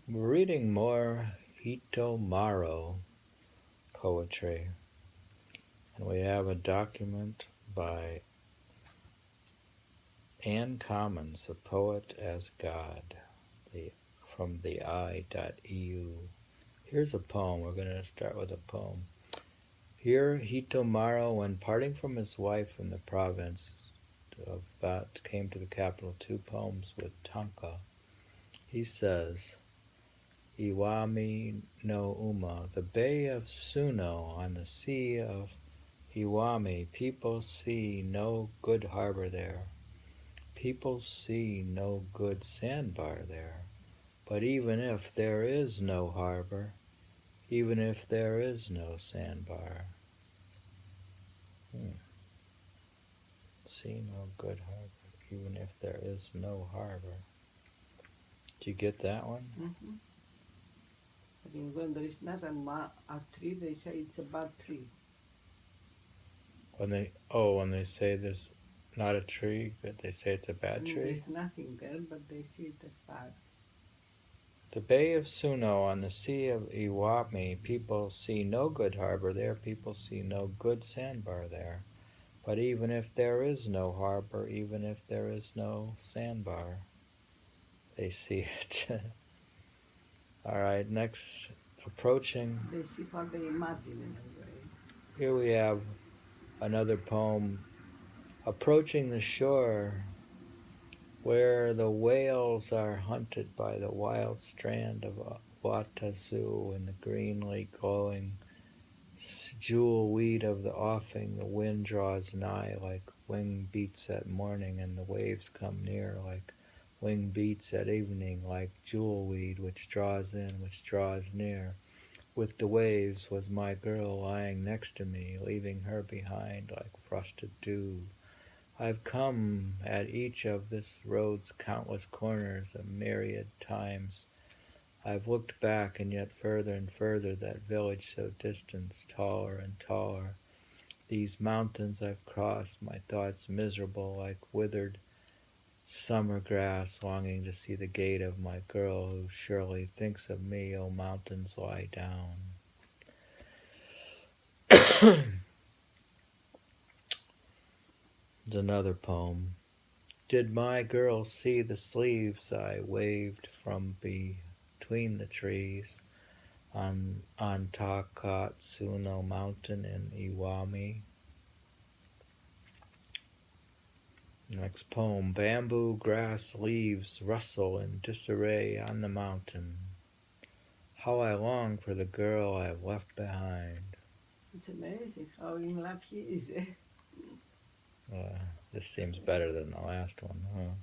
We're reading more Hitomaro poetry, and we have a document by Ann Commons, A Poet as God, from the I.eu. Here's a poem. We're going to start with a poem. Here, Hitomaro, when parting from his wife in the province of Bat, came to the capital. Two poems with tanka. He says, Iwami no Uma, the bay of Suno on the sea of Iwami, people see no good harbor there. People see no good sandbar there. But even if there is no harbor, even if there is no sandbar, see no good harbor, even if there is no harbor. Did you get that one? Mm-hmm. I think when there is not a tree, they say it's a bad tree. When they say there's not a tree, but they say it's a bad tree? There's nothing there, but they see it as bad. The Bay of Suno on the Sea of Iwami, people see no good harbor there, people see no good sandbar there. But even if there is no harbor, even if there is no sandbar, they see it. All right, next, approaching. They see what they imagine in a way. Here we have another poem, Approaching the Shore, where the whales are hunted by the wild strand of Watazu and the greenly glowing jewel weed of the offing. The wind draws nigh like wing beats at morning, and the waves come near like wing beats at evening, like jewel weed which draws in, which draws near. With the waves was my girl lying next to me, leaving her behind like frosted dew. I've come at each of this road's countless corners a myriad times. I've looked back, and yet further and further, that village so distant, taller and taller. These mountains I've crossed, my thoughts miserable like withered summer grass, longing to see the gate of my girl who surely thinks of me. O mountains, lie down. There's another poem. Did my girl see the sleeves I waved from between the trees on Takatsuno Mountain in Iwami? Next poem. Bamboo, grass, leaves rustle in disarray on the mountain. How I long for the girl I've left behind. It's amazing how in love he is. This seems better than the last one, huh?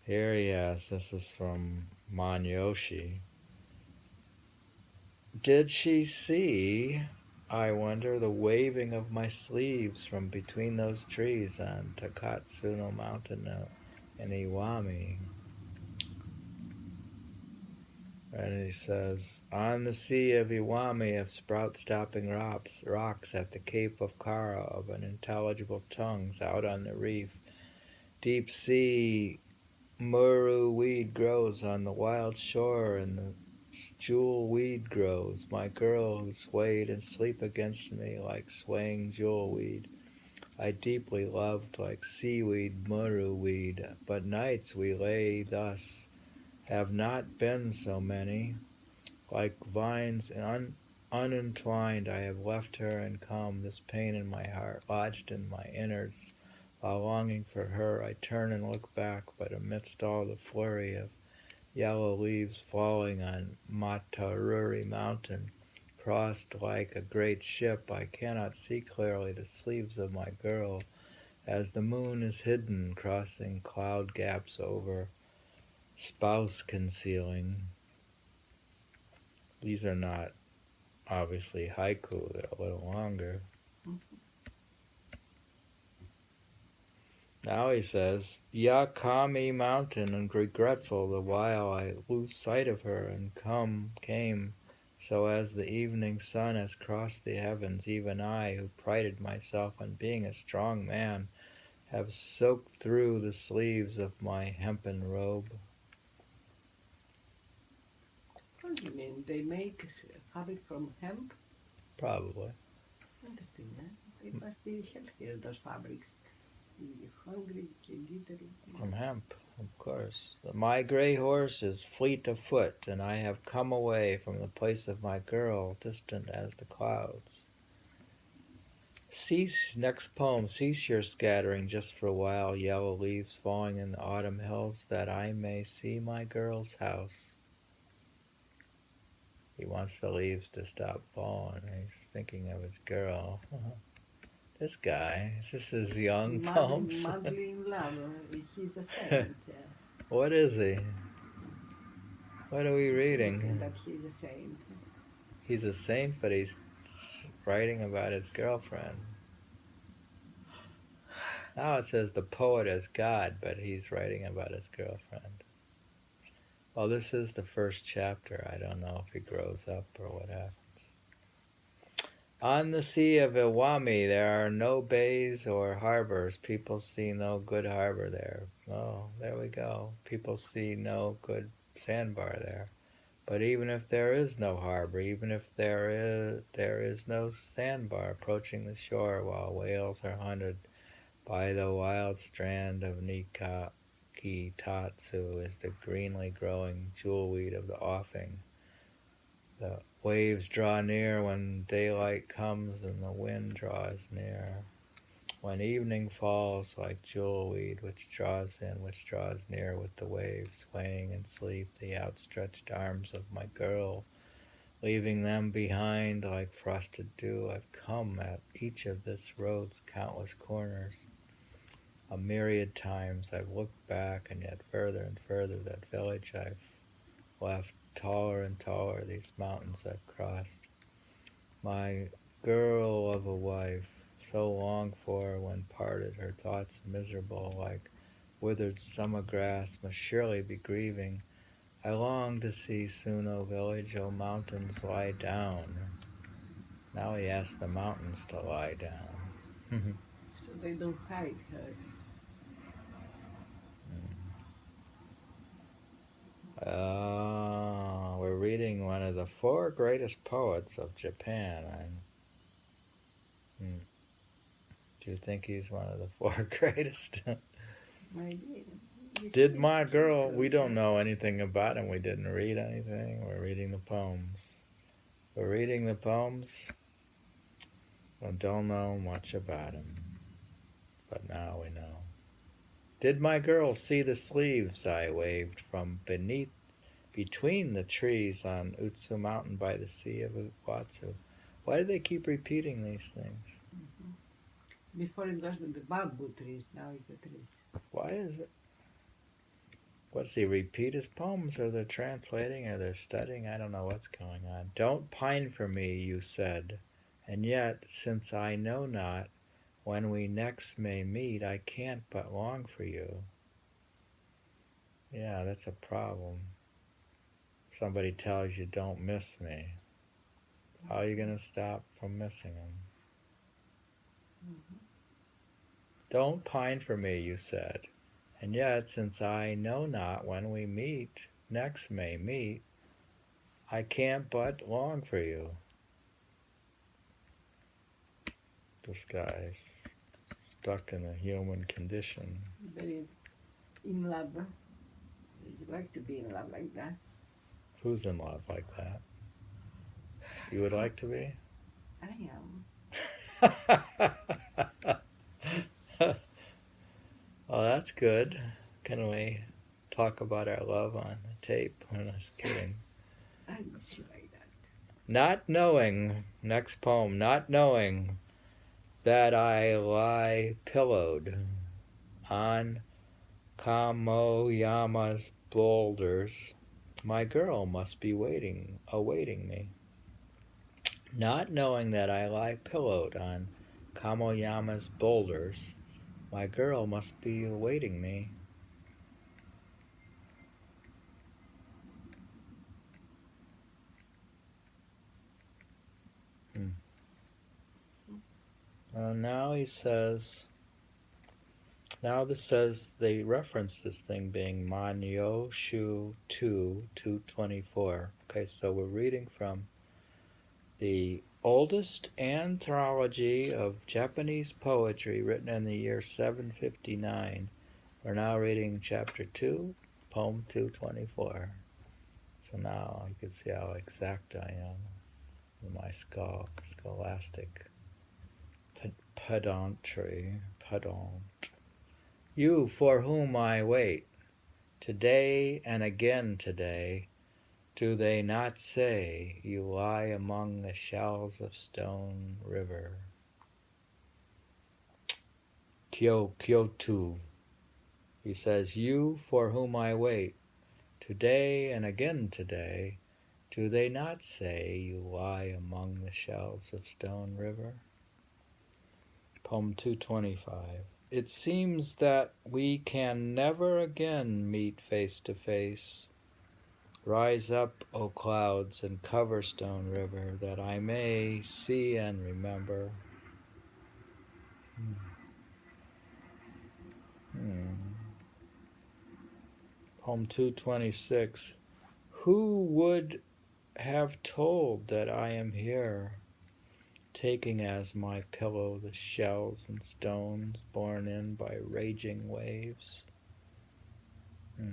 Here, yes, this is from Manyoshi. Did she see, I wonder, the waving of my sleeves from between those trees on Takatsuno Mountain in Iwami? And he says, on the sea of Iwami of sprout-stopping rocks at the Cape of Kara of unintelligible tongues out on the reef, deep sea muru weed grows on the wild shore, and the jewel weed grows. My girl who swayed in sleep against me like swaying jewel weed, I deeply loved like seaweed muru weed. But nights we lay thus have not been so many. Like vines unentwined, I have left her and come, this pain in my heart lodged in my innards. While longing for her, I turn and look back, but amidst all the flurry of yellow leaves falling on Mataruri Mountain, crossed like a great ship, I cannot see clearly the sleeves of my girl, as the moon is hidden, crossing cloud gaps over spouse concealing. These are not obviously haiku, they're a little longer. Now he says, Yakami Mountain, and regretful the while I lose sight of her, and came, so as the evening sun has crossed the heavens, even I, who prided myself on being a strong man, have soaked through the sleeves of my hempen robe. What do you mean? They make fabric from hemp? Probably. Interesting, eh? They must be healthier, those fabrics. You're hungry, you can eat From it. hemp, of course. My gray horse is fleet of foot, and I have come away from the place of my girl, distant as the clouds. Cease, next poem, cease your scattering just for a while, yellow leaves falling in the autumn hills, that I may see my girl's house. He wants the leaves to stop falling. He's thinking of his girl. This guy, is this his He's young poems? madly in love. He's a saint. What is he? What are we He's thinking reading? that he's a saint. He's a saint, but he's writing about his girlfriend. Now it says the poet is God, but he's writing about his girlfriend. Well, this is the first chapter. I don't know if he grows up or what happens. On the Sea of Iwami, there are no bays or harbors. People see no good harbor there. Oh, there we go. People see no good sandbar there. But even if there is no harbor, even if there is no sandbar approaching the shore while whales are hunted by the wild strand of Nikaki Tatsu is the greenly growing jewelweed of the offing. The waves draw near when daylight comes and the wind draws near. When evening falls like jewelweed, which draws in, which draws near with the waves, swaying in sleep, the outstretched arms of my girl, leaving them behind like frosted dew, I've come at each of this road's countless corners. A myriad times I've looked back, and yet further and further that village I've left, taller and taller these mountains I've crossed. My girl of a wife, so longed for when parted, her thoughts miserable like withered summer grass, must surely be grieving. I long to see soon, O village, O mountains, lie down. Now he asks the mountains to lie down. So they don't hide her. We're reading one of the four greatest poets of Japan. Do you think he's one of the four greatest? Maybe. Did my He's girl? We good. don't know anything about him. We didn't read anything. We're reading the poems. We're reading the poems. We don't know much about him, but now we know. Did my girl see the sleeves I waved from beneath, between the trees on Utsu Mountain by the Sea of Watsu? Why do they keep repeating these things? Mhm. Before it was with the bamboo trees, now it's the trees. Why is it? What's he repeat his poems, or they're translating, or they're studying? I don't know what's going on. Don't pine for me, you said, and yet, since I know not when we next may meet, I can't but long for you. Yeah, that's a problem. Somebody tells you, don't miss me. How are you going to stop from missing them? Mhm. Don't pine for me, you said, and yet, since I know not when we meet, next may meet, I can't but long for you. This guy's stuck in a human condition. Very in love. You like to be in love like that. Who's in love like that? You would like to be? I am. Well, that's good. Can we talk about our love on the tape? I'm just kidding. I miss you like that. Not knowing, next poem, not knowing that I lie pillowed on Kamoyama's boulders, my girl must be awaiting me. Not knowing that I lie pillowed on Kamoyama's boulders, my girl must be awaiting me. And now he says, Now this says they reference this thing being Manyo Shu 2 224. Okay, so we're reading from the oldest anthology of Japanese poetry written in the year 759. We're now reading chapter 2, poem 224. So now you can see how exact I am with my scholastic pedantry. Pedant. You for whom I wait, today and again today, do they not say you lie among the shells of Stone River? Kyoto. He says, you for whom I wait, today and again today, do they not say you lie among the shells of Stone River? Poem 225. It seems that we can never again meet face to face. Rise up, O clouds, and cover Stone River, that I may see and remember. Poem 226. Who would have told that I am here, taking as my pillow the shells and stones borne in by raging waves? Hmm.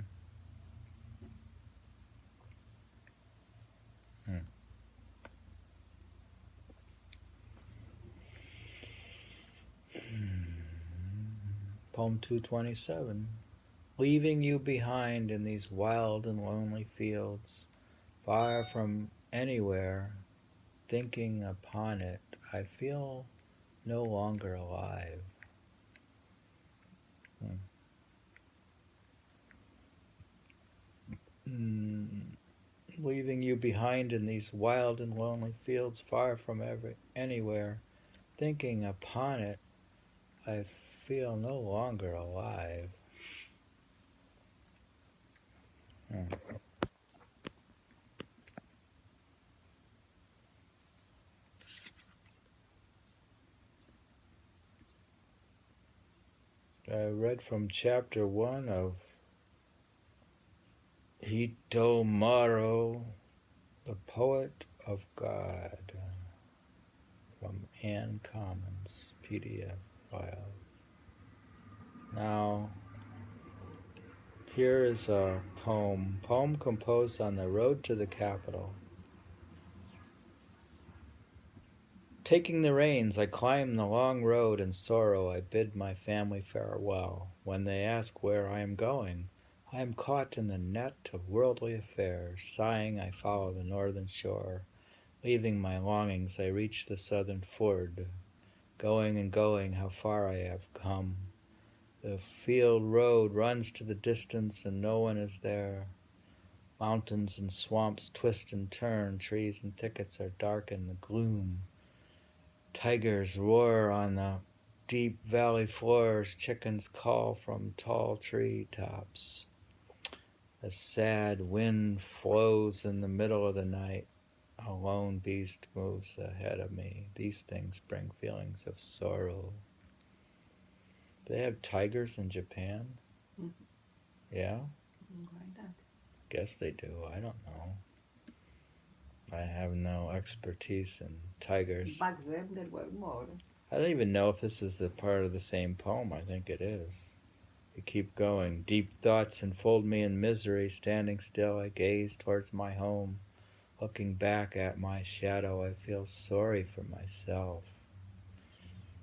Hmm. Poem 227. Leaving you behind in these wild and lonely fields, far from anywhere, thinking upon it, I feel no longer alive. Mm. Leaving you behind in these wild and lonely fields, far from anywhere, thinking upon it, I feel no longer alive. I read from chapter 1 of Hitomaro, the Poet of God, from Ann Commons PDF file. Now, here is a poem composed on the road to the capital. Taking the reins, I climb the long road in sorrow. I bid my family farewell. When they ask where I am going, I am caught in the net of worldly affairs. Sighing, I follow the northern shore. Leaving my longings, I reach the southern ford. Going and going, how far I have come. The field road runs to the distance and no one is there. Mountains and swamps twist and turn. Trees and thickets are dark in the gloom. Tigers roar on the deep valley floors. Chickens call from tall tree tops. A sad wind flows in the middle of the night. A lone beast moves ahead of me. These things bring feelings of sorrow. Do they have tigers in Japan? Mm. Yeah? Why not? Guess they do. I don't know. I have no expertise in tigers. Back then there were more. I don't even know if this is the part of the same poem. I think it is. You keep going. Deep thoughts enfold me in misery. Standing still, I gaze towards my home. Looking back at my shadow, I feel sorry for myself.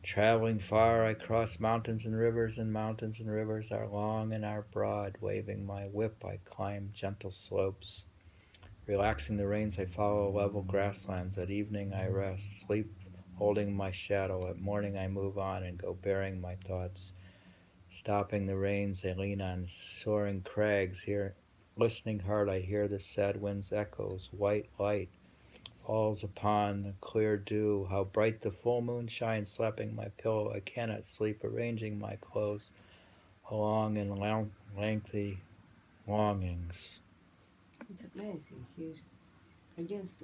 Traveling far, I cross mountains and rivers are long and are broad. Waving my whip, I climb gentle slopes. Relaxing the reins, I follow level grasslands. At evening, I rest, sleep holding my shadow. At morning, I move on and go bearing my thoughts. Stopping the reins, I lean on soaring crags. Here, listening hard, I hear the sad wind's echoes. White light falls upon the clear dew. How bright the full moon shines, slapping my pillow. I cannot sleep, arranging my clothes along in lengthy longings. It's amazing. He's against